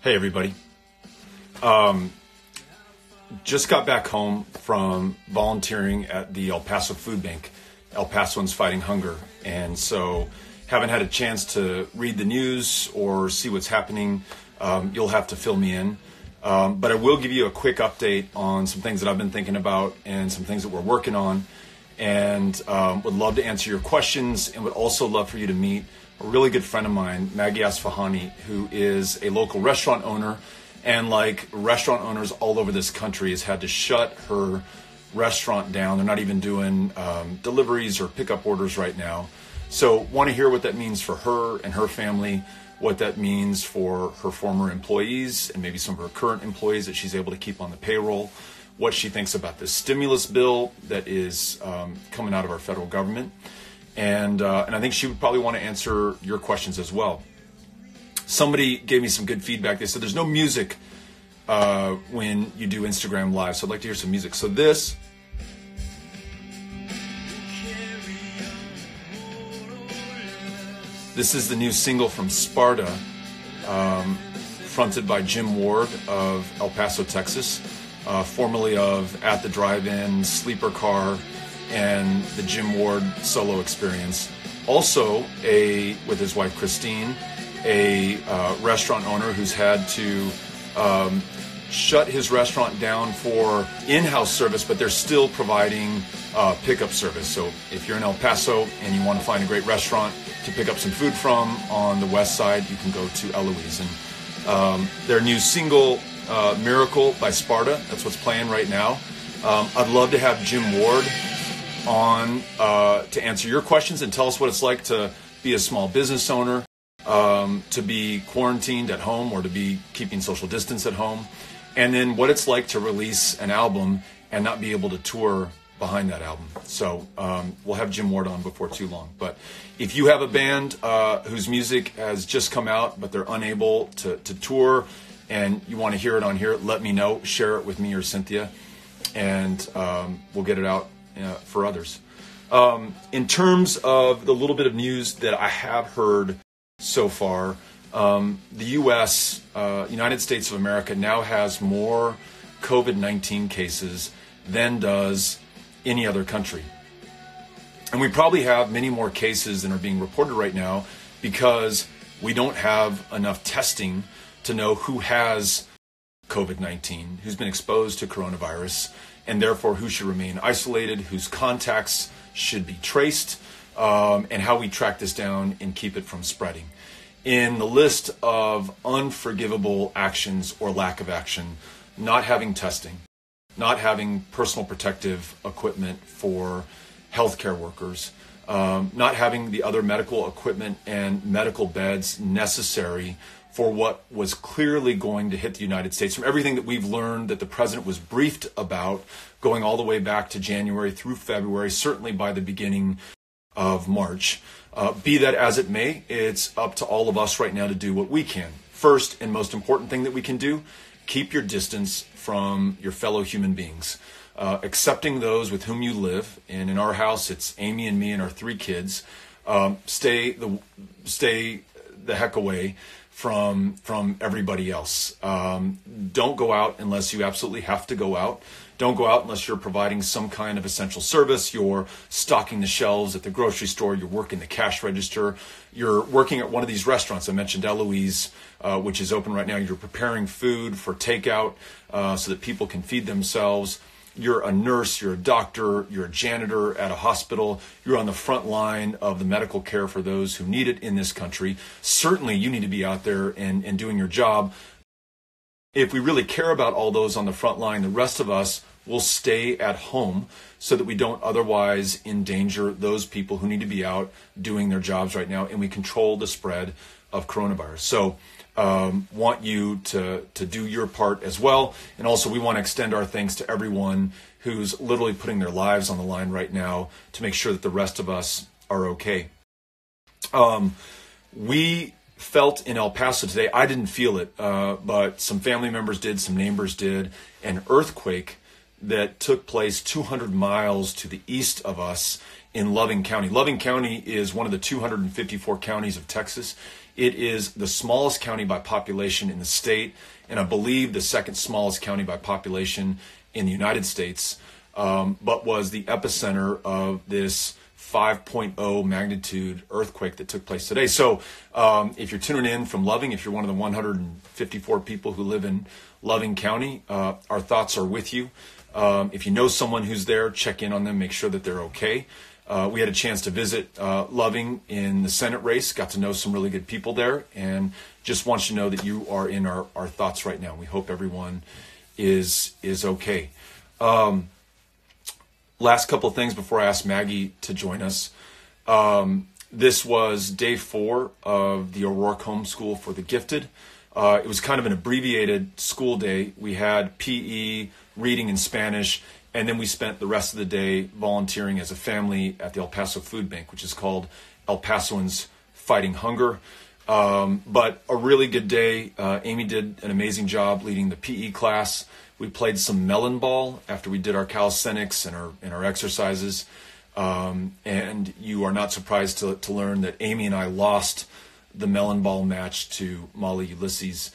Hey, everybody. Just got back home from volunteering at the El Paso Food Bank. El Pasoans Fighting Hunger. And so haven't had a chance to read the news or see what's happening. You'll have to fill me in. But I will give you a quick update on some things that I've been thinking about and some things that we're working on. And would love to answer your questions and would also love for you to meet a really good friend of mine, Maggie Asfahani, who is a local restaurant owner, and like restaurant owners all over this country, has had to shut her restaurant down. They're not even doing deliveries or pickup orders right now. So want to hear what that means for her and her family, what that means for her former employees and maybe some of her current employees that she's able to keep on the payroll, what she thinks about this stimulus bill that is coming out of our federal government. And I think she would probably want to answer your questions as well. Somebody gave me some good feedback. They said there's no music when you do Instagram Live, so I'd like to hear some music. So this is the new single from Sparta, fronted by Jim Ward of El Paso, Texas, formerly of At the Drive-In, Sleeper Car, and the Jim Ward solo experience. Also, with his wife Christine, a restaurant owner who's had to shut his restaurant down for in-house service, but they're still providing pickup service. So if you're in El Paso and you want to find a great restaurant to pick up some food from on the west side, you can go to Eloise. And their new single, Miracle by Sparta, that's what's playing right now. I'd love to have Jim Ward on to answer your questions and tell us what it's like to be a small business owner, to be quarantined at home or to be keeping social distance at home, and then what it's like to release an album and not be able to tour behind that album. So we'll have Jim Ward on before too long. But if you have a band whose music has just come out but they're unable to tour and you want to hear it on here, let me know. Share it with me or Cynthia, and we'll get it out for others. In terms of the little bit of news that I have heard so far, the U.S., United States of America, now has more COVID-19 cases than does any other country. And we probably have many more cases than are being reported right now because we don't have enough testing to know who has COVID-19, who's been exposed to coronavirus, and therefore who should remain isolated, whose contacts should be traced, and how we track this down and keep it from spreading. In the list of unforgivable actions or lack of action, not having testing, not having personal protective equipment for healthcare workers, not having the other medical equipment and medical beds necessary for what was clearly going to hit the United States. From everything that we've learned that the president was briefed about, going all the way back to January through February, certainly by the beginning of March. Be that as it may, it's up to all of us right now to do what we can. First and most important thing that we can do, keep your distance from your fellow human beings. Accepting those with whom you live, and in our house it's Amy and me and our 3 kids. Stay the heck away from everybody else. Don't go out unless you absolutely have to go out. Don't go out unless you're providing some kind of essential service. You're stocking the shelves at the grocery store. You're working the cash register. You're working at one of these restaurants. I mentioned Eloise, which is open right now. You're preparing food for takeout so that people can feed themselves. You're a nurse, you're a doctor, you're a janitor at a hospital. You're on the front line of the medical care for those who need it in this country. Certainly you need to be out there and doing your job. If we really care about all those on the front line, the rest of us will stay at home so that we don't otherwise endanger those people who need to be out doing their jobs right now, and we control the spread of coronavirus. So want you to do your part as well. And also we want to extend our thanks to everyone who's literally putting their lives on the line right now to make sure that the rest of us are okay. We felt in El Paso today, I didn't feel it, but some family members did, some neighbors did, an earthquake that took place 200 miles to the east of us in Loving County. Loving County is one of the 254 counties of Texas. It is the smallest county by population in the state, and I believe the second smallest county by population in the United States, but was the epicenter of this 5.0 magnitude earthquake that took place today. So if you're tuning in from Loving, if you're one of the 154 people who live in Loving County, our thoughts are with you. If you know someone who's there, check in on them, make sure that they're okay. We had a chance to visit Loving in the Senate race, got to know some really good people there, and just want you to know that you are in our thoughts right now. We hope everyone is okay. Last couple of things before I ask Maggie to join us. This was day 4 of the O'Rourke Homeschool for the Gifted. It was kind of an abbreviated school day. We had PE, reading, and Spanish, and then we spent the rest of the day volunteering as a family at the El Paso Food Bank, which is called El Pasoans Fighting Hunger. But a really good day. Amy did an amazing job leading the PE class. We played some melon ball after we did our calisthenics and our exercises. And you are not surprised to learn that Amy and I lost the melon ball match to Molly, Ulysses,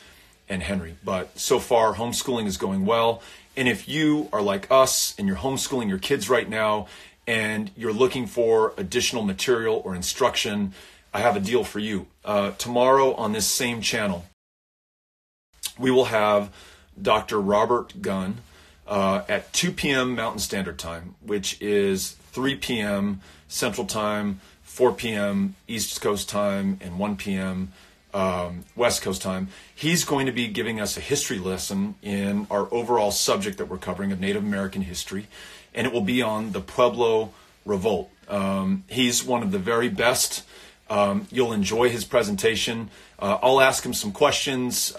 and Henry. But so far, homeschooling is going well. And if you are like us and you're homeschooling your kids right now and you're looking for additional material or instruction, I have a deal for you. Tomorrow on this same channel, we will have Dr. Robert Gunn at 2 p.m. Mountain Standard Time, which is 3 p.m. Central Time, 4 p.m. East Coast Time, and 1 p.m. West Coast Time. He's going to be giving us a history lesson in our overall subject that we're covering of Native American history, and it will be on the Pueblo Revolt. He's one of the very best. You'll enjoy his presentation. I'll ask him some questions.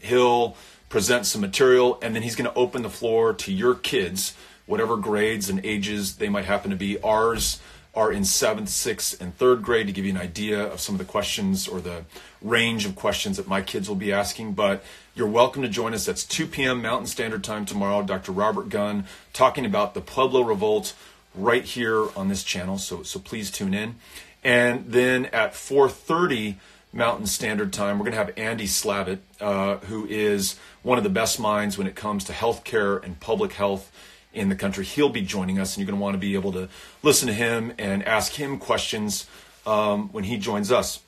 He'll present some material, and then he's going to open the floor to your kids, whatever grades and ages they might happen to be. Ours are in 7th, 6th, and 3rd grade, to give you an idea of some of the questions or the range of questions that my kids will be asking. But you're welcome to join us. That's 2 p.m. Mountain Standard Time tomorrow. Dr. Robert Gunn talking about the Pueblo Revolt right here on this channel. So please tune in. And then at 4:30 Mountain Standard Time, we're going to have Andy Slavitt, who is one of the best minds when it comes to healthcare and public health in the country. He'll be joining us, and you're going to want to be able to listen to him and ask him questions when he joins us.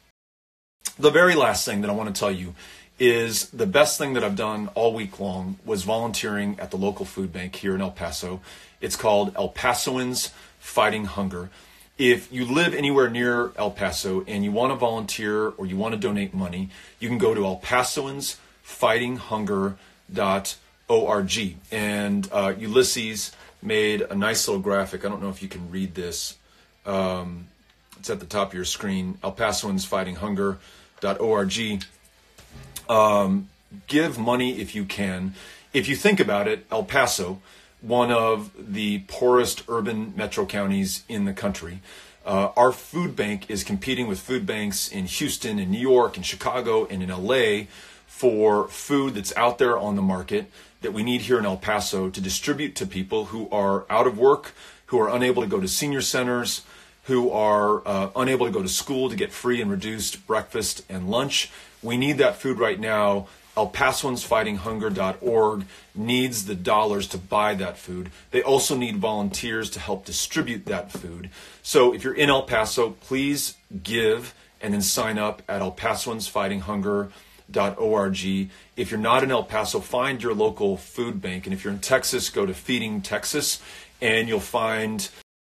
The very last thing that I want to tell you is the best thing that I've done all week long was volunteering at the local food bank here in El Paso. It's called El Pasoans Fighting Hunger. If you live anywhere near El Paso and you want to volunteer or you want to donate money, you can go to elpasoansfightinghunger.org. And Ulysses made a nice little graphic. I don't know if you can read this. It's at the top of your screen, elpasoansfightinghunger.org. Give money if you can. If you think about it, El Paso, one of the poorest urban metro counties in the country. Our food bank is competing with food banks in Houston, in New York, in Chicago, and in LA for food that's out there on the market that we need here in El Paso to distribute to people who are out of work, who are unable to go to senior centers, who are unable to go to school to get free and reduced breakfast and lunch. We need that food right now. elpasoansfightinghunger.org needs the dollars to buy that food. They also need volunteers to help distribute that food. So if you're in El Paso, please give and then sign up at elpasoansfightinghunger.org. If you're not in El Paso, find your local food bank. And if you're in Texas, go to Feeding Texas, and you'll find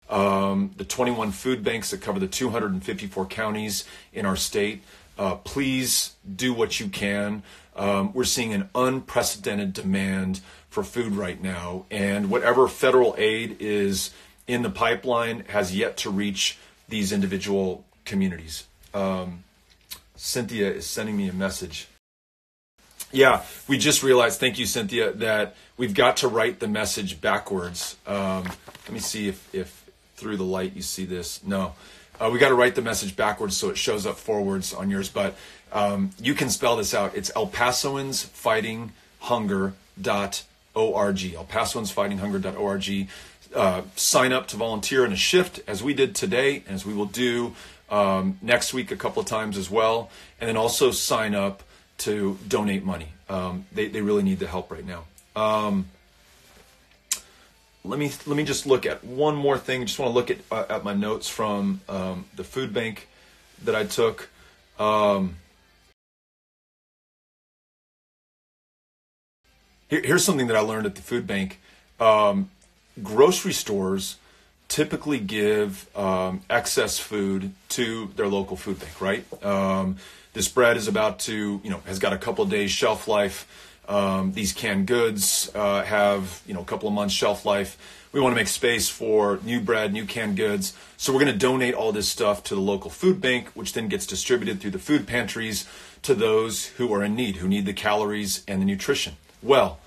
the 21 food banks that cover the 254 counties in our state. Please do what you can. We're seeing an unprecedented demand for food right now, and whatever federal aid is in the pipeline has yet to reach these individual communities. Cynthia is sending me a message. Yeah, we just realized, thank you, Cynthia, that we've got to write the message backwards. Let me see if through the light you see this. No. We got to write the message backwards so it shows up forwards on yours, but you can spell this out. It's elpasoansfightinghunger.org. elpasoansfightinghunger.org. sign up to volunteer in a shift, as we did today, as we will do next week a couple of times as well. And then also sign up to donate money. They really need the help right now. Let me just look at one more thing. Just want to look at my notes from the food bank that I took. Here's something that I learned at the food bank. Grocery stores typically give excess food to their local food bank, right? This bread is about to, has got a couple of days shelf life. These canned goods have, a couple of months shelf life. We want to make space for new bread, new canned goods. So we're going to donate all this stuff to the local food bank, which then gets distributed through the food pantries to those who are in need, who need the calories and the nutrition. Well,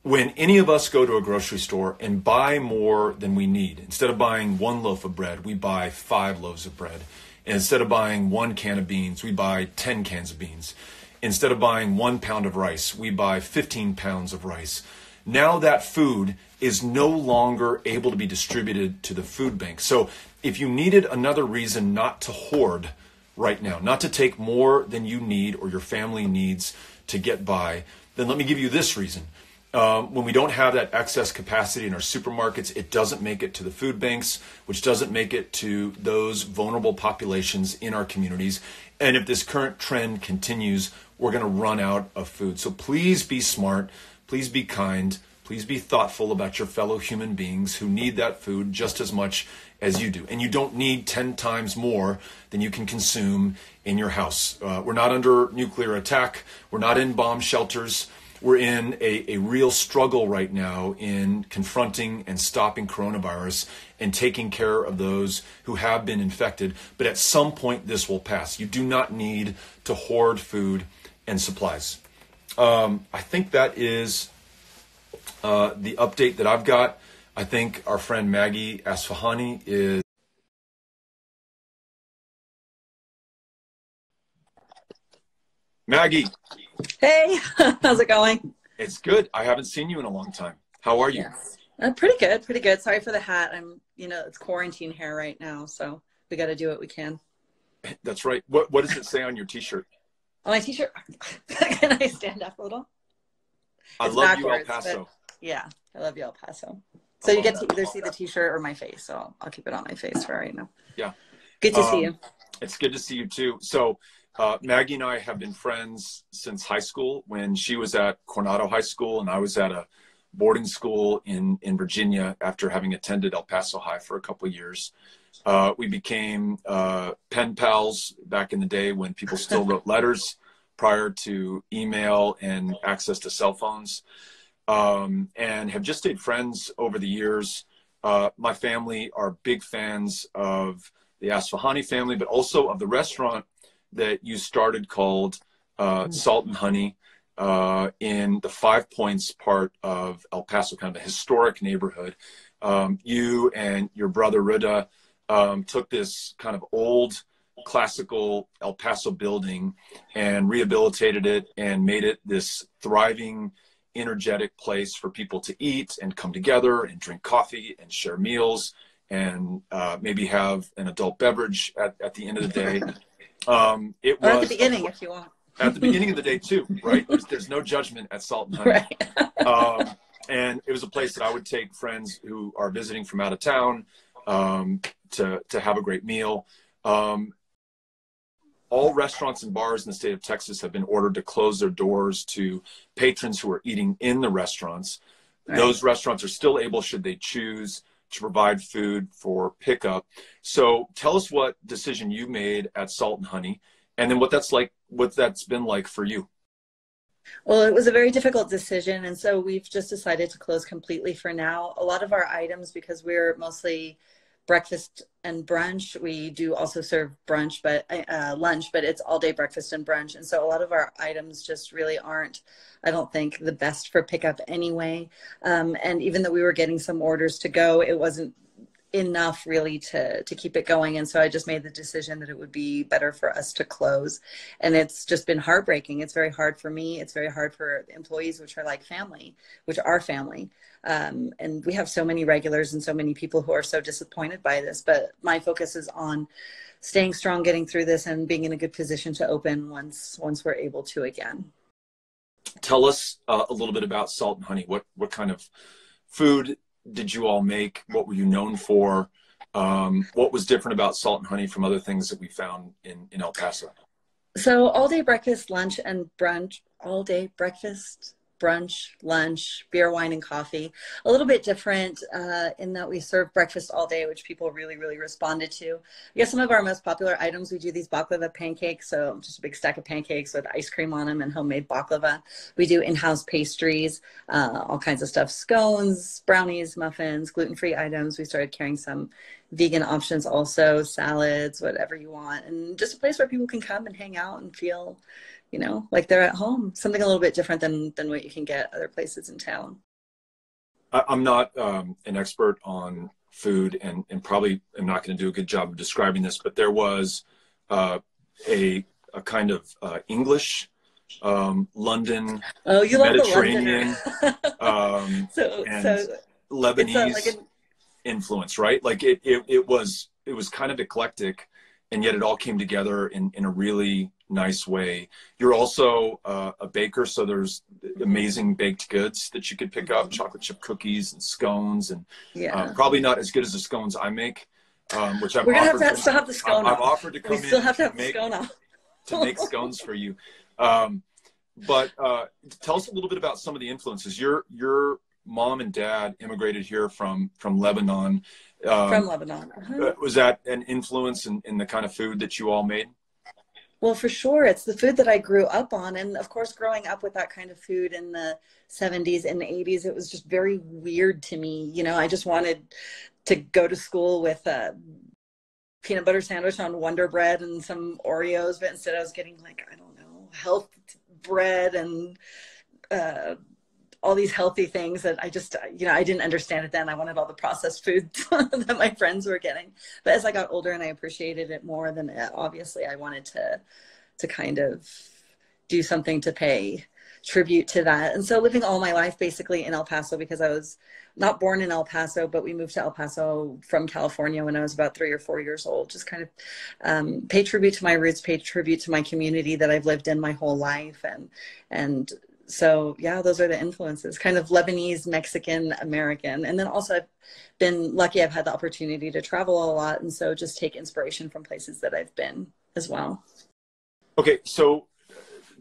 when any of us go to a grocery store and buy more than we need, instead of buying one loaf of bread, we buy 5 loaves of bread. And instead of buying 1 can of beans, we buy 10 cans of beans. Instead of buying 1 pound of rice, we buy 15 pounds of rice. Now that food is no longer able to be distributed to the food bank. So if you needed another reason not to hoard right now, not to take more than you need or your family needs to get by, then let me give you this reason. When we don't have that excess capacity in our supermarkets, it doesn't make it to the food banks, which doesn't make it to those vulnerable populations in our communities. And if this current trend continues, we're going to run out of food. So please be smart. Please be kind. Please be thoughtful about your fellow human beings who need that food just as much as you do. And you don't need 10 times more than you can consume in your house. We're not under nuclear attack. We're not in bomb shelters. We're in a real struggle right now in confronting and stopping coronavirus and taking care of those who have been infected. But at some point, this will pass. You do not need to hoard food and supplies. I think that is the update that I've got. I think our friend Maggie Asfahani is... Maggie. Hey, how's it going? It's good. I haven't seen you in a long time. How are you? Yes. Pretty good, pretty good. Sorry for the hat. It's quarantine hair right now, so we got to do what we can. That's right. What does it say on your t-shirt? On my t-shirt, can I stand up a little? I love you, El Paso. Yeah, I love you, El Paso. So you get to either see the t-shirt or my face, so I'll keep it on my face for right now. Yeah. Good to see you. It's good to see you too. So Maggie and I have been friends since high school, when she was at Coronado High School and I was at a boarding school in Virginia after having attended El Paso High for a couple of years. We became pen pals back in the day when people still wrote letters prior to email and access to cell phones, and have just stayed friends over the years. My family are big fans of the Asfahani family, but also of the restaurant that you started called Salt and Honey in the Five Points part of El Paso, kind of a historic neighborhood. You and your brother Rida took this kind of old classical El Paso building and rehabilitated it and made it this thriving, energetic place for people to eat and come together and drink coffee and share meals and maybe have an adult beverage at the end of the day. It was at the beginning, if you want. At the beginning of the day too, right? There's no judgment at Salt and Honey. Right. And it was a place that I would take friends who are visiting from out of town to have a great meal. All restaurants and bars in the state of Texas have been ordered to close their doors to patrons who are eating in the restaurants. Right. Those restaurants are still able, should they choose, to provide food for pickup. So tell us what decision you made at Salt and Honey, and then what that's been like for you. Well, it was a very difficult decision, and so we've just decided to close completely for now. A lot of our items, because we're mostly breakfast and brunch, we do also serve brunch, but lunch, but it's all day breakfast and brunch. And so a lot of our items just really aren't, I don't think, the best for pickup anyway. And even though we were getting some orders to go, it wasn't enough really to keep it going. And so I just made the decision that it would be better for us to close. And it's just been heartbreaking. It's very hard for me. It's very hard for the employees, which are like family, which are family. And we have so many regulars and so many people who are so disappointed by this, but my focus is on staying strong, getting through this, and being in a good position to open once we're able to again. Tell us a little bit about Salt and Honey. What kind of food did you all make? What were you known for? What was different about Salt and Honey from other things that we found in El Paso? So all day breakfast, lunch, and brunch. All day breakfast, brunch, lunch, beer, wine, and coffee. A little bit different in that we serve breakfast all day, which people really, really responded to. I guess some of our most popular items, we do these baklava pancakes. So just a big stack of pancakes with ice cream on them and homemade baklava. We do in-house pastries, all kinds of stuff, scones, brownies, muffins, gluten-free items. We started carrying some vegan options also, salads, whatever you want. And just a place where people can come and hang out and feel, you know, like they're at home. Something a little bit different than what you can get other places in town. I'm not an expert on food and probably am not going to do a good job of describing this, but there was a kind of English, London, Mediterranean, and Lebanese influence, right? Like it was kind of eclectic, and yet it all came together in a really nice way. You're also a baker, so there's amazing baked goods that you could pick up, chocolate chip cookies and scones, and probably not as good as the scones I make, which I've still have the scone I've offered to come in to make scones for you. But tell us a little bit about some of the influences. Your mom and dad immigrated here from Lebanon. From Lebanon. Was that an influence in the kind of food that you all made? Well, for sure. It's the food that I grew up on. And of course, growing up with that kind of food in the 70s and 80s, it was just very weird to me. You know, I just wanted to go to school with a peanut butter sandwich on Wonder Bread and some Oreos, but instead I was getting, like, I don't know, health bread and all these healthy things that I just, you know, I didn't understand it then. I wanted all the processed food that my friends were getting. But as I got older and I appreciated it more, then obviously I wanted to kind of do something to pay tribute to that. And so living all my life basically in El Paso, because I was not born in El Paso, but we moved to El Paso from California when I was about 3 or 4 years old, just kind of pay tribute to my roots, pay tribute to my community that I've lived in my whole life. And so, yeah, those are the influences, kind of Lebanese, Mexican, American. And then also I've been lucky. I've had the opportunity to travel a lot. And so just take inspiration from places that I've been as well. Okay. So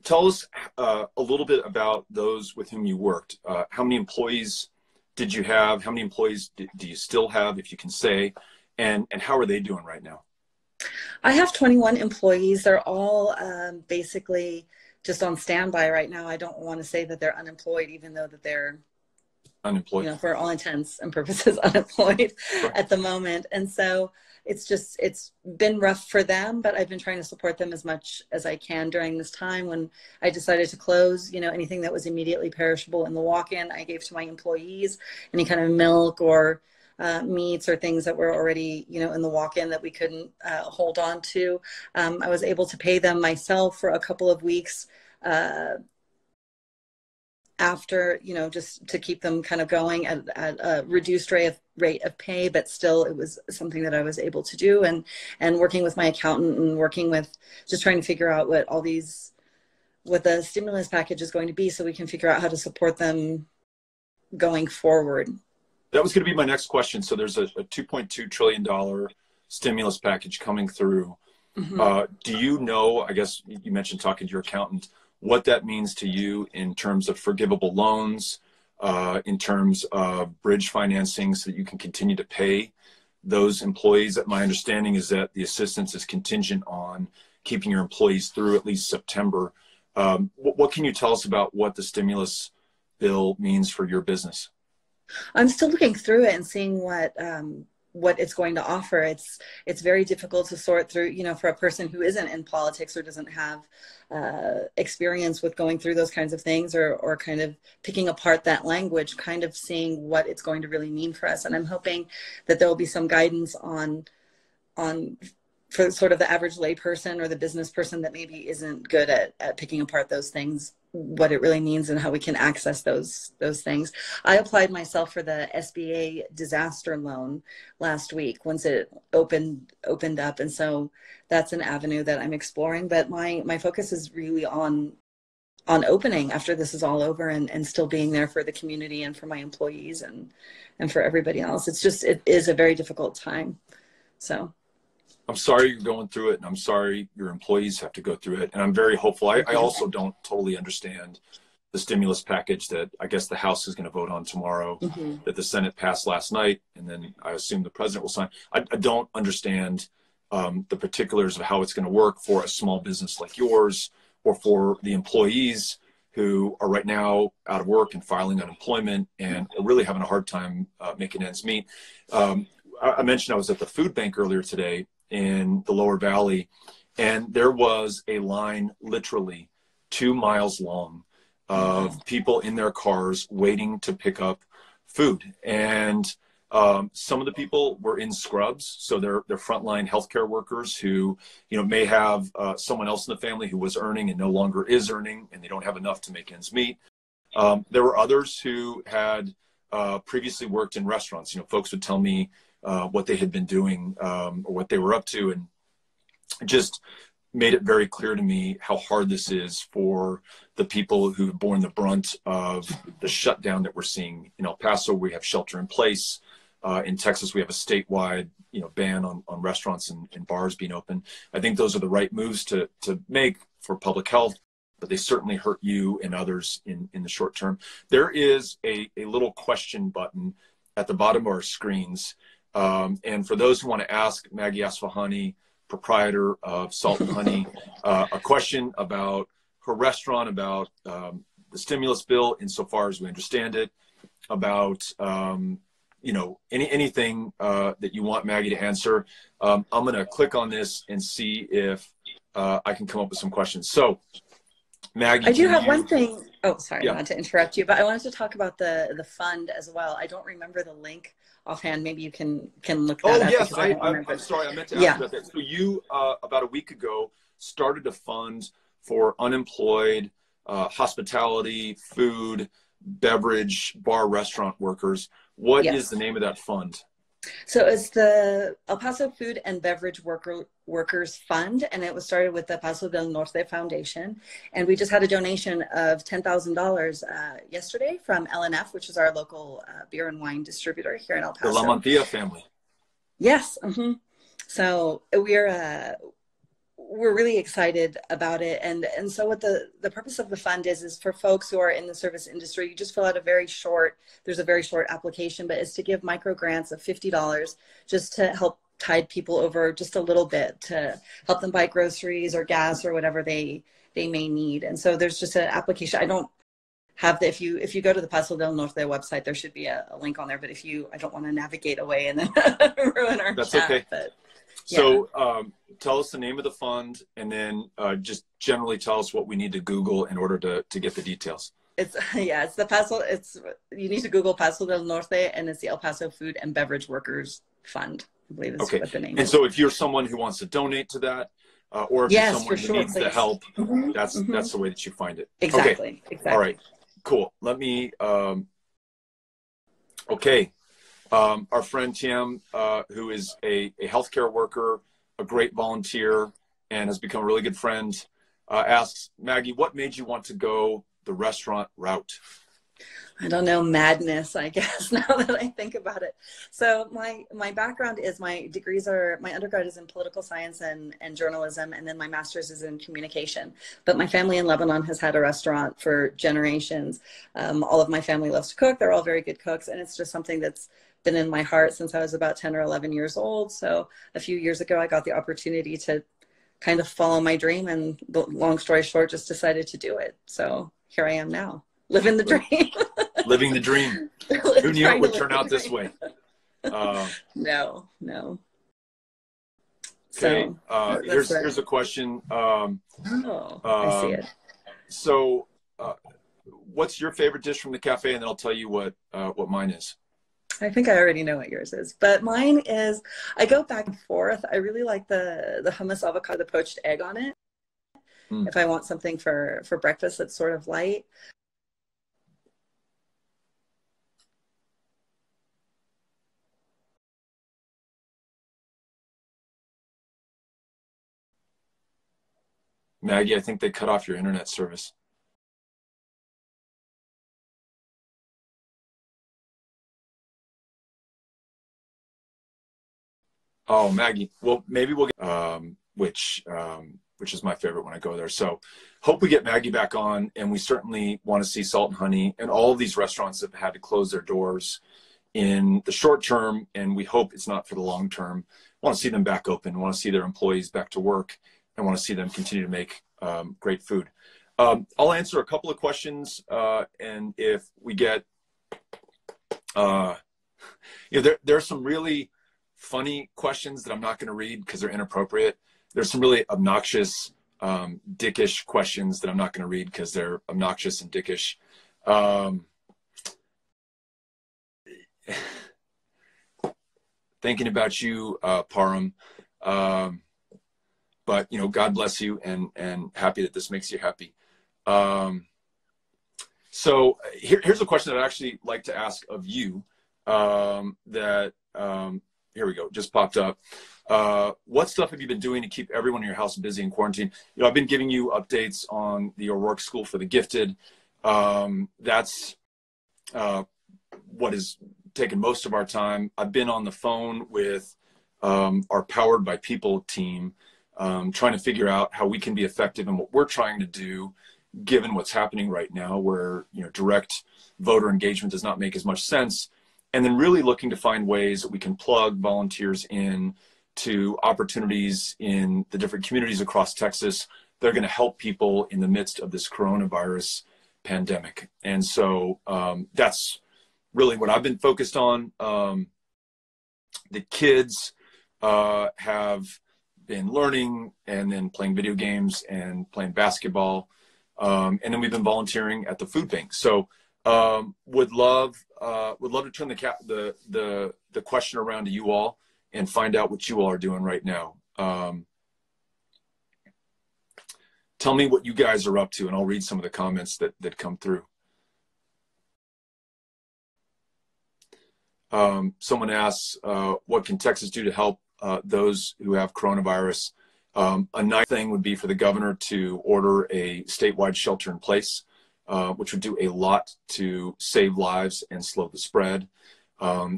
tell us a little bit about those with whom you worked. How many employees did you have? How many employees do you still have, if you can say, and how are they doing right now? I have 21 employees. They're all basically just on standby right now. I don't want to say that they're unemployed, even though that they're unemployed, you know, for all intents and purposes, unemployed at the moment. And so it's been rough for them, but I've been trying to support them as much as I can during this time. When I decided to close, you know, anything that was immediately perishable in the walk-in, I gave to my employees. Any kind of milk or meats or things that were already, you know, in the walk-in that we couldn't hold on to. I was able to pay them myself for a couple of weeks after, you know, just to keep them kind of going at a reduced rate of pay, but still it was something that I was able to do. And working with my accountant and working with just trying to figure out what the stimulus package is going to be, so we can figure out how to support them going forward. That was going to be my next question. So there's a $2.2 trillion stimulus package coming through. Mm-hmm. Do you know, I guess you mentioned talking to your accountant, what that means to you in terms of forgivable loans, in terms of bridge financing so that you can continue to pay those employees? My understanding is that the assistance is contingent on keeping your employees through at least September. What can you tell us about what the stimulus bill means for your business? I'm still looking through it and seeing what what it's going to offer. It's very difficult to sort through, you know, for a person who isn't in politics or doesn't have experience with going through those kinds of things, or kind of picking apart that language, kind of seeing what it's going to really mean for us. And I'm hoping that there will be some guidance on for sort of the average layperson or the business person that maybe isn't good at picking apart those things, what it really means and how we can access those things. I applied myself for the SBA disaster loan last week once it opened up. And so that's an avenue that I'm exploring. But my focus is really on opening after this is all over, and still being there for the community and for my employees and for everybody else. It is a very difficult time. So I'm sorry you're going through it, and I'm sorry your employees have to go through it. And I'm very hopeful. I also don't totally understand the stimulus package that I guess the House is going to vote on tomorrow, that the Senate passed last night, and then I assume the president will sign. I don't understand the particulars of how it's going to work for a small business like yours, or for the employees who are right now out of work and filing unemployment and are really having a hard time making ends meet. I mentioned I was at the food bank earlier today in the Lower Valley, and there was a line literally 2 miles long of people in their cars waiting to pick up food. And some of the people were in scrubs, so they're frontline healthcare workers who, you know, may have someone else in the family who was earning and no longer is earning, and they don't have enough to make ends meet. There were others who had previously worked in restaurants. You know, folks would tell me what they had been doing or what they were up to, and just made it very clear to me how hard this is for the people who've borne the brunt of the shutdown that we're seeing. In El Paso, we have shelter in place. In Texas, we have a statewide, you know, ban on restaurants and bars being open. I think those are the right moves to make for public health, but they certainly hurt you and others in the short term. There is a little question button at the bottom of our screens. And for those who want to ask Maggie Asfahani, proprietor of Salt and Honey, a question about her restaurant, about the stimulus bill insofar as we understand it, about you know, anything that you want Maggie to answer, I'm going to click on this and see if I can come up with some questions. So, Maggie, I do have one thing. Oh, sorry, Yeah. not to interrupt you, but I wanted to talk about the fund as well. I don't remember the link offhand. Maybe you can look that up. Yes, I'm sorry, I meant to ask about that. So you, about a week ago, started a fund for unemployed hospitality, food, beverage, bar, restaurant workers. What is the name of that fund? So it's the El Paso Food and Beverage Workers Fund, and it was started with the Paso del Norte Foundation. And we just had a donation of $10,000 yesterday from LNF, which is our local beer and wine distributor here in El Paso. The La Mantilla family. Yes. So we're really excited about it. And so what the purpose of the fund is for folks who are in the service industry. You just fill out there's a very short application, but it's to give micro grants of $50 just to help tide people over just a little bit, to help them buy groceries or gas or whatever they may need. And so there's just an application. I don't have if you go to the Paso del Norte website, there should be a link on there, but I don't want to navigate away and then ruin our That's chat, okay. But, so tell us the name of the fund, and then just generally tell us what we need to Google in order to get the details. It's the Paso. You need to Google Paso del Norte, and it's the El Paso Food and Beverage Workers Fund. I believe is what the name is. And so if you're someone who wants to donate to that, or if you're someone who needs the help, that's the way that you find it. Exactly. All right. Cool. Let me. Our friend Tim, who is a healthcare worker, a great volunteer, and has become a really good friend, asks, Maggie, what made you want to go the restaurant route? I don't know, madness, I guess, now that I think about it. So my background is my undergrad is in political science and journalism, and then my master's is in communication. But my family in Lebanon has had a restaurant for generations. All of my family loves to cook. They're all very good cooks, and it's just something that's been in my heart since I was about 10 or 11 years old. So a few years ago, I got the opportunity to kind of follow my dream, and long story short, just decided to do it. So here I am now, living the dream. Living the dream. Who knew it would turn out this way? No, no. Okay. So Here's a question. Oh, I see it. So, what's your favorite dish from the cafe? And then I'll tell you what mine is. I think I already know what yours is, but mine is, I go back and forth. I really like the hummus avocado, the poached egg on it. Mm. If I want something for breakfast that's sort of light. Maggie, I think they cut off your internet service. Oh, Maggie. Well, maybe we'll get which is my favorite when I go there. So, hope we get Maggie back on, and we certainly want to see Salt and Honey and all of these restaurants that have had to close their doors in the short term, and we hope it's not for the long term. Want to see them back open. Want to see their employees back to work, and want to see them continue to make great food. I'll answer a couple of questions, and if we get, there are some really funny questions that I'm not going to read because they're inappropriate. There's some really obnoxious, dickish questions that I'm not going to read because they're obnoxious and dickish. Thinking about you, Param. But, God bless you, and happy that this makes you happy. So here's a question that I'd actually like to ask of you here we go, just popped up. What stuff have you been doing to keep everyone in your house busy in quarantine? I've been giving you updates on the O'Rourke School for the Gifted. That's what has taken most of our time. I've been on the phone with our Powered by People team, trying to figure out how we can be effective in what we're trying to do, given what's happening right now, where direct voter engagement does not make as much sense. And then really looking to find ways that we can plug volunteers in to opportunities in the different communities across Texas that are going to help people in the midst of this coronavirus pandemic. And so that's really what I've been focused on. The kids have been learning and then playing video games and playing basketball. And then we've been volunteering at the food bank. So would love to turn the question around to you all and find out what you all are doing right now. Tell me what you guys are up to, and I'll read some of the comments that come through. Someone asks, what can Texas do to help those who have coronavirus? A nice thing would be for the governor to order a statewide shelter in place, which would do a lot to save lives and slow the spread.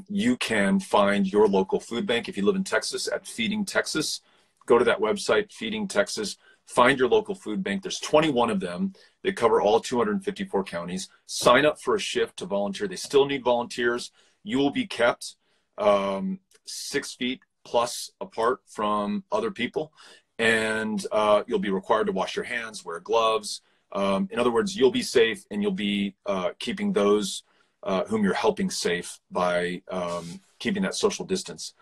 You can find your local food bank if you live in Texas at Feeding Texas. Go to that website, Feeding Texas. Find your local food bank. There's 21 of them. They cover all 254 counties. Sign up for a shift to volunteer. They still need volunteers. You will be kept 6 feet plus apart from other people, and you'll be required to wash your hands, wear gloves. In other words, you'll be safe, and you'll be keeping those whom you're helping safe by keeping that social distance.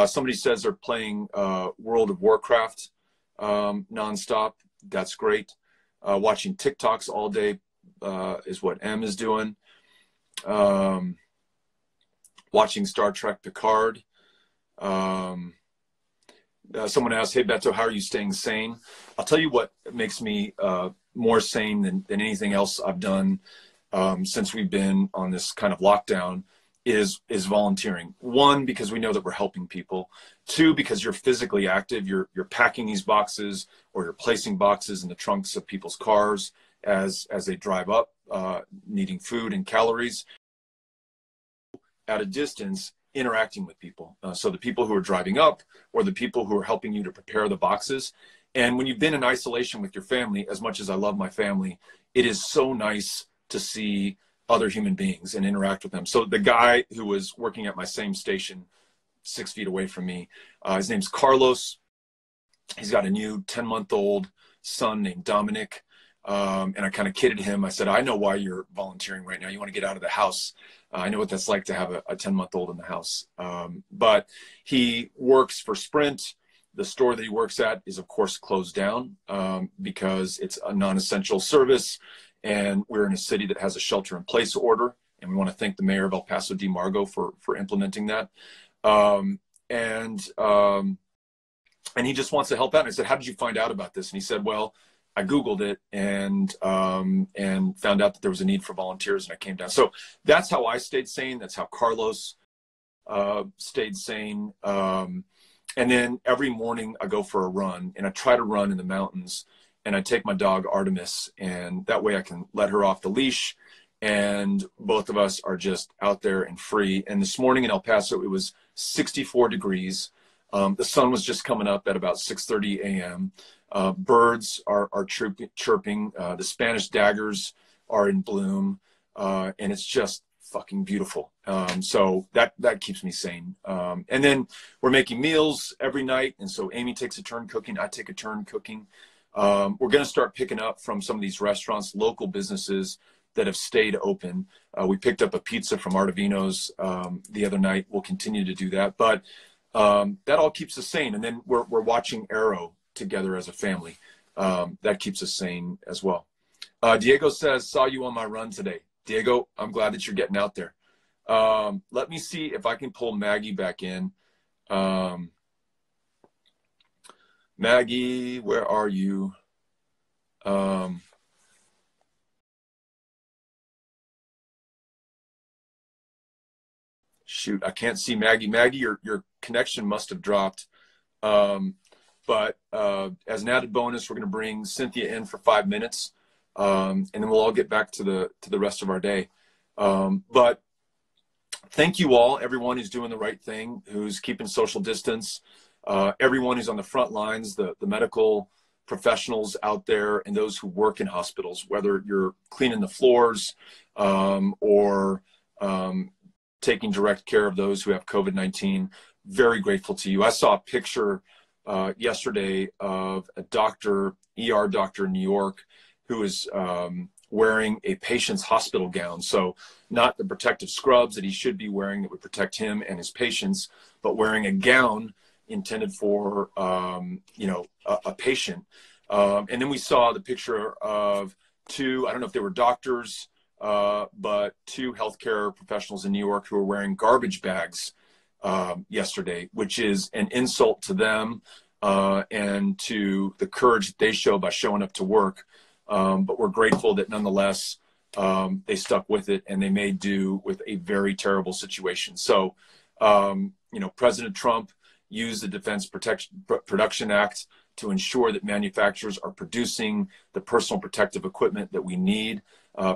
Somebody says they're playing World of Warcraft nonstop. That's great. Watching TikToks all day is what M is doing. Watching Star Trek Picard. Someone asked, hey, Beto, how are you staying sane? I'll tell you what makes me more sane than anything else I've done since we've been on this kind of lockdown is volunteering. One, because we know that we're helping people. Two, because you're physically active. You're packing these boxes, or you're placing boxes in the trunks of people's cars as they drive up, needing food and calories. At a distance, interacting with people. So the people who are driving up, or the people who are helping you to prepare the boxes. And when you've been in isolation with your family, as much as I love my family, it is so nice to see other human beings and interact with them. So the guy who was working at my same station 6 feet away from me, his name's Carlos. He's got a new 10-month-old son named Dominic. And I kind of kidded him. I said, I know why you're volunteering right now. You want to get out of the house. I know what that's like to have a 10-month-old in the house. But he works for Sprint. The store that he works at is, of course, closed down because it's a non-essential service. And we're in a city that has a shelter-in-place order. And we want to thank the mayor of El Paso, DeMargo, for implementing that. And he just wants to help out. And I said, how did you find out about this? And he said, well, I Googled it and found out that there was a need for volunteers, and I came down. So that's how I stayed sane. That's how Carlos stayed sane. And then every morning I go for a run, and I try to run in the mountains, and I take my dog Artemis, and that way I can let her off the leash, and both of us are just out there and free. And this morning in El Paso, it was 64 degrees. The sun was just coming up at about 6:30 a.m. Birds are chirping. The Spanish daggers are in bloom, and it's just fucking beautiful. So that keeps me sane. And then we're making meals every night, and so Amy takes a turn cooking. I take a turn cooking. We're going to start picking up from some of these restaurants, local businesses that have stayed open. We picked up a pizza from Artavino's the other night. We'll continue to do that, but that all keeps us sane. And then we're watching Arrow together as a family. That keeps us sane as well. Diego says, saw you on my run today. Diego, I'm glad that you're getting out there. Let me see if I can pull Maggie back in. Maggie, where are you? Shoot, I can't see Maggie. Maggie, your connection must have dropped. But as an added bonus, we're going to bring Cynthia in for 5 minutes, and then we'll all get back to the rest of our day. But thank you all, everyone who's doing the right thing, who's keeping social distance, everyone who's on the front lines, the medical professionals out there, and those who work in hospitals, whether you're cleaning the floors or taking direct care of those who have COVID-19. Very grateful to you. I saw a picture yesterday of a doctor, ER doctor in New York, who is wearing a patient's hospital gown. So not the protective scrubs that he should be wearing that would protect him and his patients, but wearing a gown intended for, a patient. And then we saw the picture of two, I don't know if they were doctors, but two healthcare professionals in New York who were wearing garbage bags yesterday, which is an insult to them and to the courage that they show by showing up to work. But we're grateful that nonetheless they stuck with it and they made do with a very terrible situation. So, President Trump used the Defense Production Act to ensure that manufacturers are producing the personal protective equipment that we need,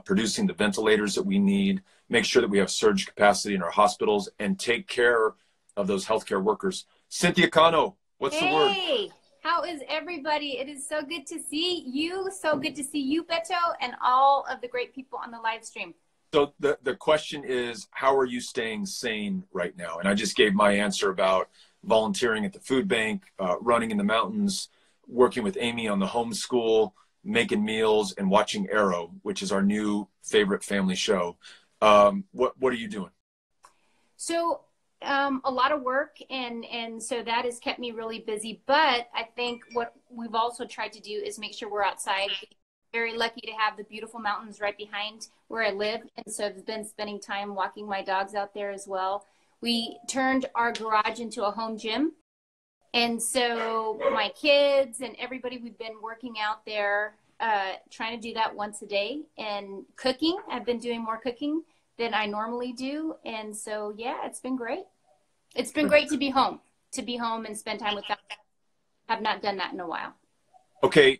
producing the ventilators that we need, make sure that we have surge capacity in our hospitals, and take care of those healthcare workers. Cynthia Cano, what's the word? Hey, how is everybody? It is so good to see you. So good to see you, Beto, and all of the great people on the live stream. So the question is, how are you staying sane right now? And I just gave my answer about volunteering at the food bank, running in the mountains, working with Amy on the homeschool, making meals, and watching Arrow, which is our new favorite family show. What are you doing? So a lot of work, and so that has kept me really busy. But I think what we've also tried to do is make sure we're outside. Very lucky to have the beautiful mountains right behind where I live, and so I've been spending time walking my dogs out there as well. We turned our garage into a home gym. And so my kids and everybody, we've been working out there, trying to do that once a day, and cooking. I've been doing more cooking than I normally do. And so, yeah, it's been great. It's been great to be home and spend time with them. I've not done that in a while. Okay.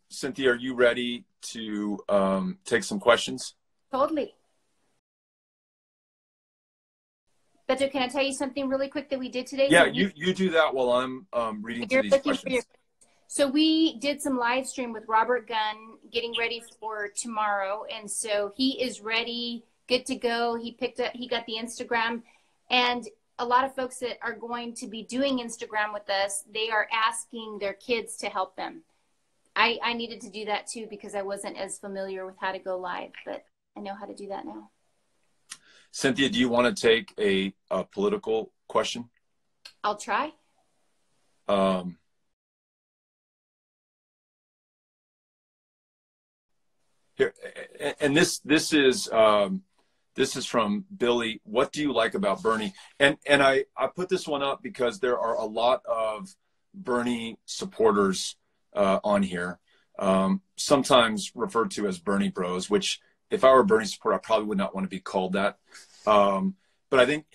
Cynthia, are you ready to take some questions? Totally. Beto, can I tell you something really quick that we did today? Yeah, you do that while I'm reading through these questions. So we did some live stream with Robert Gunn, getting ready for tomorrow. And so he is ready, good to go. He got the Instagram. And a lot of folks that are going to be doing Instagram with us, they are asking their kids to help them. I needed to do that too, because I wasn't as familiar with how to go live, but I know how to do that now. Cynthia, do you want to take a political question? I'll try. Here, and this is from Billy. What do you like about Bernie? And I put this one up because there are a lot of Bernie supporters on here, sometimes referred to as Bernie bros, which if I were a Bernie supporter, I probably would not want to be called that. But I think,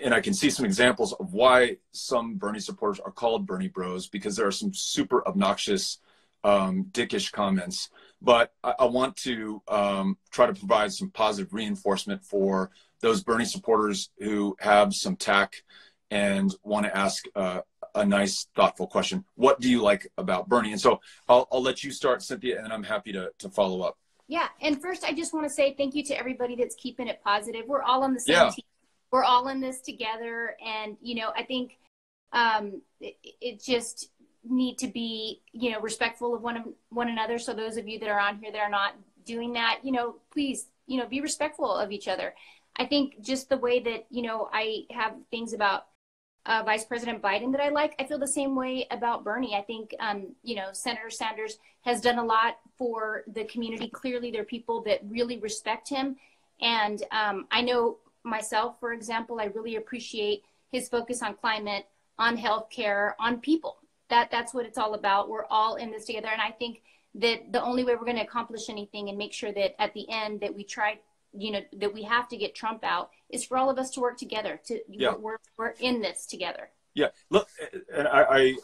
and I can see some examples of why some Bernie supporters are called Bernie bros, because there are some super obnoxious, dickish comments. But I want to try to provide some positive reinforcement for those Bernie supporters who have some tact and want to ask a nice, thoughtful question. What do you like about Bernie? And so I'll let you start, Cynthia, and I'm happy to follow up. Yeah, and first I just want to say thank you to everybody that's keeping it positive. We're all on the same team. We're all in this together, and I think it just need to be respectful of one another. So those of you that are on here that are not doing that, please be respectful of each other. I think just the way that I have things about Vice President Biden that I like, I feel the same way about Bernie. I think Senator Sanders has done a lot for the community. Clearly there are people that really respect him, and I know myself, for example, I really appreciate his focus on climate, on healthcare, on people. That's what it's all about. We're all in this together. And I think that the only way we're going to accomplish anything and make sure that at the end that we try, that we have to get Trump out, is for all of us to work together. We're in this together. Yeah. Look, and I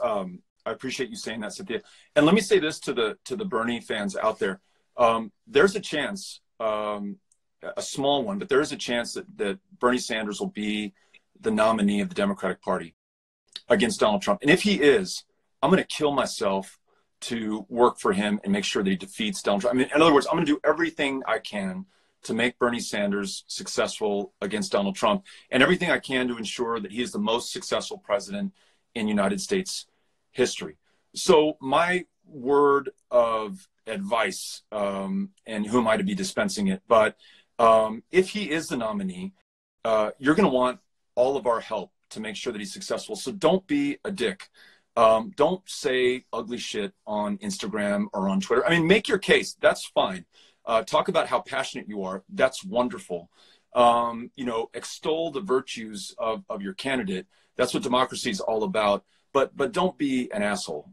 appreciate you saying that, Cynthia. And let me say this to the Bernie fans out there. There's a chance, a small one, but there is a chance that Bernie Sanders will be the nominee of the Democratic Party against Donald Trump. And if he is, I'm going to kill myself to work for him and make sure that he defeats Donald Trump. I mean, in other words, I'm going to do everything I can to make Bernie Sanders successful against Donald Trump, and everything I can to ensure that he is the most successful president in United States history. So my word of advice, and who am I to be dispensing it, but if he is the nominee, you're going to want all of our help to make sure that he's successful. So don't be a dick. Don't say ugly shit on Instagram or on Twitter. I mean, make your case. That's fine. Talk about how passionate you are. That's wonderful. Extol the virtues of your candidate. That's what democracy is all about. But don't be an asshole,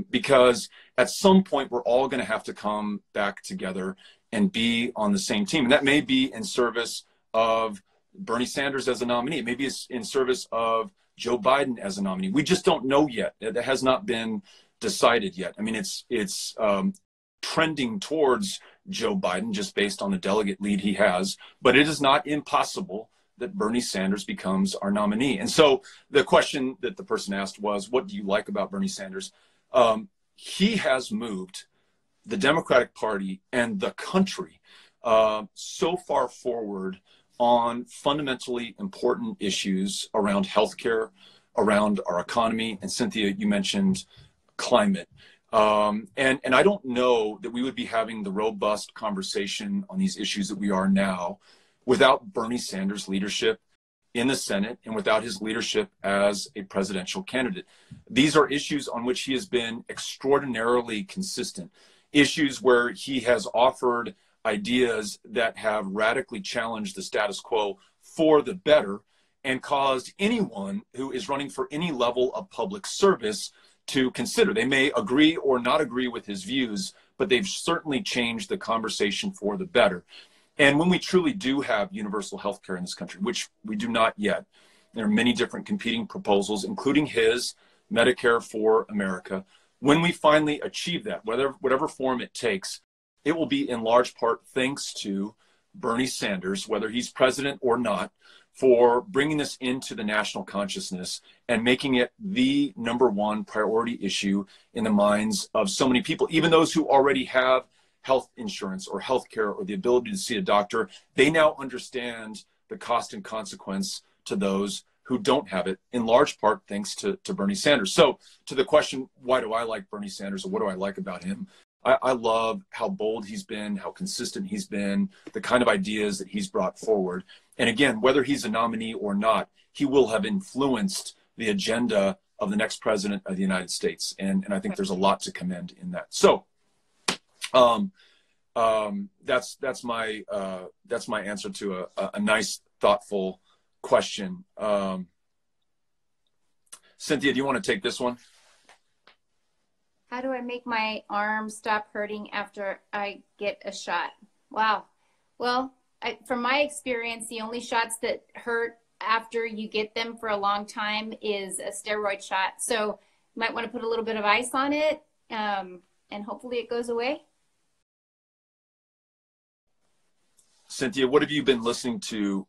because at some point we're all going to have to come back together and be on the same team. And that may be in service of Bernie Sanders as a nominee. It may be in service of Joe Biden as a nominee. We just don't know yet. That has not been decided yet. I mean, it's trending towards Joe Biden just based on the delegate lead he has, but it is not impossible that Bernie Sanders becomes our nominee. And so the question that the person asked was, what do you like about Bernie Sanders? He has moved the Democratic Party and the country so far forward on fundamentally important issues around healthcare, around our economy, and Cynthia, you mentioned climate. And I don't know that we would be having the robust conversation on these issues that we are now without Bernie Sanders' leadership in the Senate and without his leadership as a presidential candidate. These are issues on which he has been extraordinarily consistent, issues where he has offered ideas that have radically challenged the status quo for the better and caused anyone who is running for any level of public service to consider. They may agree or not agree with his views, but they've certainly changed the conversation for the better. And when we truly do have universal health care in this country, which we do not yet, there are many different competing proposals, including his Medicare for America. When we finally achieve that, whatever form it takes, it will be in large part thanks to Bernie Sanders, whether he's president or not, for bringing this into the national consciousness and making it the #1 priority issue in the minds of so many people, even those who already have health insurance or health care or the ability to see a doctor. They now understand the cost and consequence to those who don't have it, in large part thanks to Bernie Sanders. So to the question, why do I like Bernie Sanders, or what do I like about him? I love how bold he's been, how consistent he's been, the kind of ideas that he's brought forward. And again, whether he's a nominee or not, he will have influenced the agenda of the next president of the United States. And I think there's a lot to commend in that. So that's my answer to a nice, thoughtful question. Cynthia, do you want to take this one? How do I make my arm stop hurting after I get a shot? Wow. Well, from my experience, the only shots that hurt after you get them for a long time is a steroid shot. So you might want to put a little bit of ice on it, and hopefully it goes away. Cynthia, what have you been listening to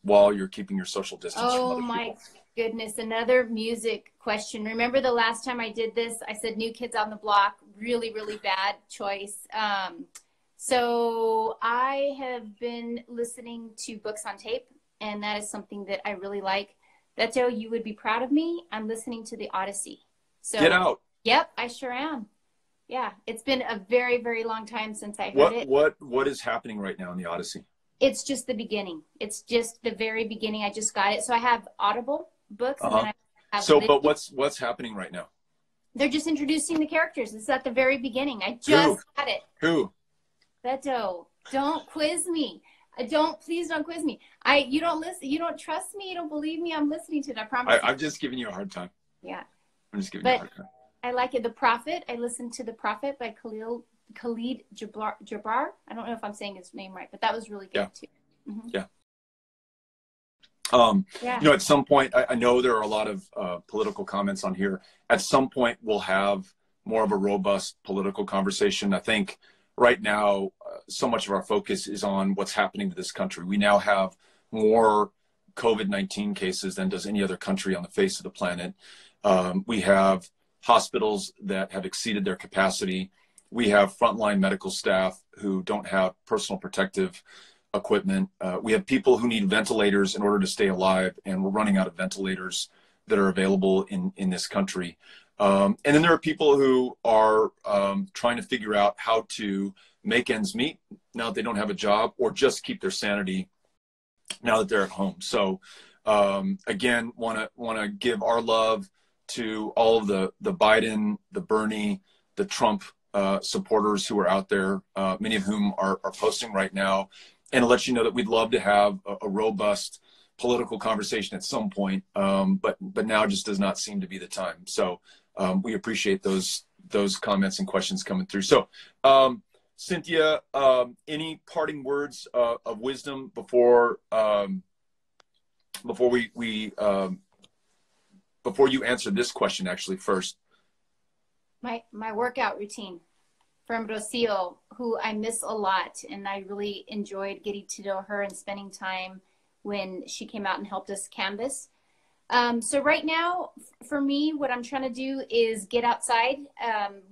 while you're keeping your social distance from other people? My goodness, another music question. Remember the last time I did this, I said New Kids on the Block, really, really bad choice. So I have been listening to books on tape, and that is something that I really like. Beto, you would be proud of me. I'm listening to the Odyssey. So get out. Yep, I sure am. Yeah, it's been a very, very long time since I heard it. What is happening right now in the Odyssey? It's just the beginning. It's just the very beginning. I just got it. So I have Audible books. And then I have but what's happening right now? They're just introducing the characters. It's at the very beginning. I just got it. Who? Beto, don't quiz me. Please don't quiz me. You don't listen. You don't trust me. You don't believe me. I'm listening to it. I promise. I'm just giving you a hard time. Yeah. I'm just giving you a hard time. I like it. The Prophet. I listened to The Prophet by Khalid Jabbar. I don't know if I'm saying his name right, but that was really good too. Mm-hmm. Yeah. You know, at some point, I know there are a lot of political comments on here. At some point, we'll have more of a robust political conversation. I think right now, so much of our focus is on what's happening to this country. We now have more COVID-19 cases than does any other country on the face of the planet. We have hospitals that have exceeded their capacity. We have frontline medical staff who don't have personal protective equipment. We have people who need ventilators in order to stay alive, and we're running out of ventilators that are available in this country. And then there are people who are trying to figure out how to make ends meet now that they don't have a job, or just keep their sanity now that they're at home. So again, want to give our love to all of the Biden, the Bernie, the Trump supporters who are out there, many of whom are posting right now, and to let you know that we'd love to have a robust political conversation at some point, but now just does not seem to be the time. So we appreciate those comments and questions coming through. So Cynthia, any parting words of wisdom before you answer this question, actually, first? My workout routine from Rocio, who I miss a lot, and I really enjoyed getting to know her and spending time when she came out and helped us canvas. So right now, for me, what I'm trying to do is get outside,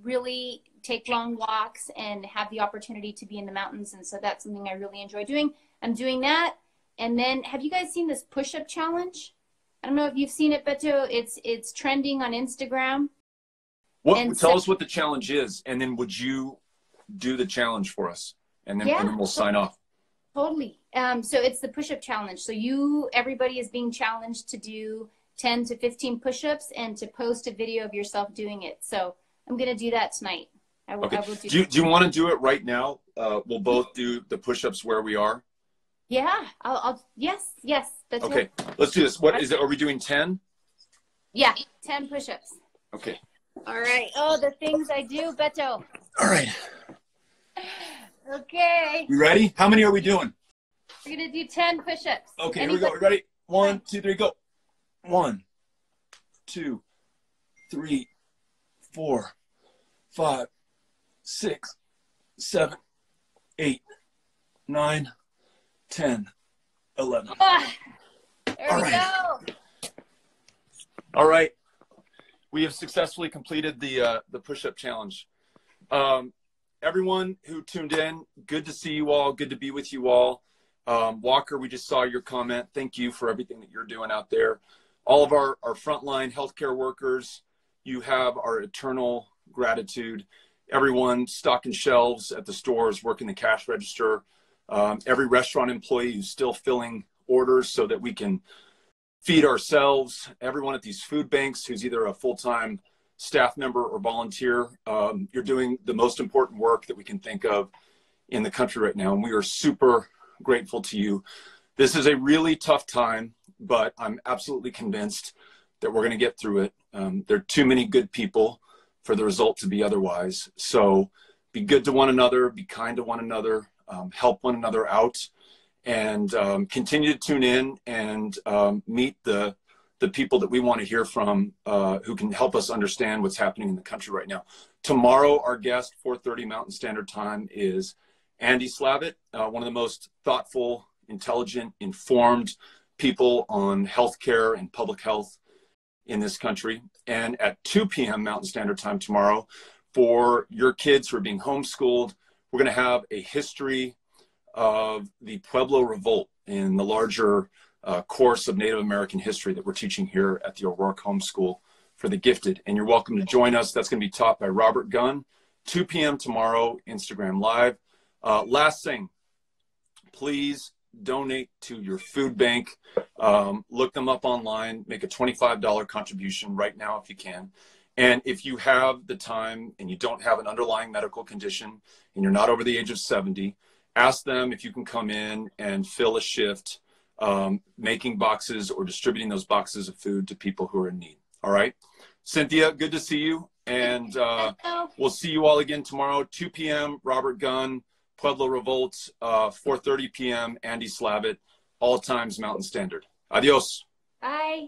really take long walks, and have the opportunity to be in the mountains. And so that's something I really enjoy doing. I'm doing that. And then, have you guys seen this push-up challenge? I don't know if you've seen it, Beto. It's trending on Instagram. Tell us what the challenge is, and then would you do the challenge for us? And then we'll sign off. Totally. So it's the push-up challenge. So everybody is being challenged to do 10 to 15 push-ups and to post a video of yourself doing it. So I'm going to do that tonight. I will do you want to do it right now? We'll both do the push-ups where we are. Yeah. Yes. That's okay. Let's do this. What is it? Are we doing 10? Yeah. 10 push-ups. Okay. All right. Oh, the things I do, Beto. All right. Okay. You ready? How many are we doing? We're going to do 10 push-ups. Okay, here we go. Ready? 1, 2, 3, go. 1, 2, 3, 4, 5, 6, 7, 8, 9, 10, 11. There we go. All right. We have successfully completed the push-up challenge. Everyone who tuned in, good to see you all. Good to be with you all. Walker, we just saw your comment. Thank you for everything that you're doing out there. All of our frontline healthcare workers, you have our eternal gratitude. Everyone stocking shelves at the stores, working the cash register, every restaurant employee who's still filling orders so that we can feed ourselves, everyone at these food banks who's either a full-time staff member or volunteer. You're doing the most important work that we can think of in the country right now, and we are super grateful to you. This is a really tough time, but I'm absolutely convinced that we're going to get through it. There are too many good people for the result to be otherwise. So be good to one another, be kind to one another, help one another out, and continue to tune in and meet the people that we want to hear from who can help us understand what's happening in the country right now. Tomorrow, our guest, 4:30 Mountain Standard Time, is Andy Slavitt, one of the most thoughtful, intelligent, informed people on healthcare and public health in this country. And at 2 p.m. Mountain Standard Time tomorrow, for your kids who are being homeschooled, we're going to have a history of the Pueblo Revolt in the larger course of Native American history that we're teaching here at the O'Rourke Homeschool for the Gifted. And you're welcome to join us. That's going to be taught by Robert Gunn, 2 p.m. tomorrow, Instagram Live. Last thing, please donate to your food bank. Look them up online. Make a $25 contribution right now if you can. And if you have the time and you don't have an underlying medical condition and you're not over the age of 70, ask them if you can come in and fill a shift making boxes or distributing those boxes of food to people who are in need. All right. Cynthia, good to see you. And we'll see you all again tomorrow, 2 p.m. Robert Gunn, Pueblo Revolt, 4:30 p.m. Andy Slavitt, all times Mountain Standard. Adios. Bye.